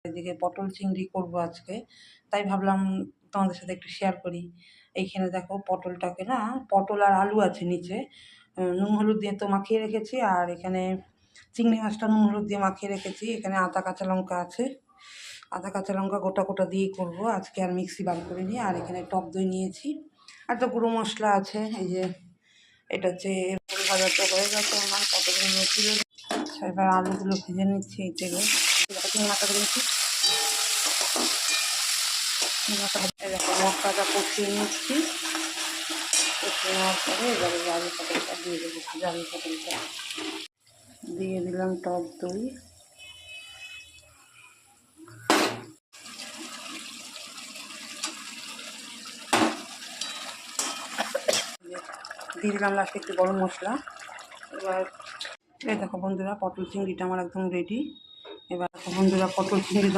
এদিকে পটল চিংড়ি করব আজকে, তাই ভাবলাম তোমাদের সাথে একটু শেয়ার করি। এইখানে দেখো পটলটাকে না, পটল আর আলু আছে নিচে, নুন হলুদ দিয়ে তো মাখিয়ে রেখেছি, আর এখানে চিংড়ি মাছটা নুন হলুদ দিয়ে মাখিয়ে রেখেছি। এখানে আদা কাঁচা লঙ্কা আছে, আদা কাঁচা লঙ্কা গোটা গোটা দিয়েই করবো আজকে, আর মিক্সি বার করে নিয়ে। আর এখানে টক দই নিয়েছি, আর তো গুঁড়ো মশলা আছে। এই যে এটা হচ্ছে ফুল ভাজা তো হয়ে গেছে আমার, কতগুলো তুলে। এবার আলুগুলো ভেজে নিচ্ছি এই তেলে, চিংড়ি দিয়েছি। মশলাটা কষিয়ে নিচ্ছি, কষিয়ে নেওয়ার পরে এবারে আলু পটলটা দিয়ে দেবো। ভাজা আলু পটলটা দিয়ে দিলাম, টক দই, দিয়ে দিলাম লাস্টে একটু গরম মশলা। এবার এই দেখো বন্ধুরা, পটল চিংড়িটা আমার একদম রেডি। এবার দেখো বন্ধুরা, পটল চিংড়ি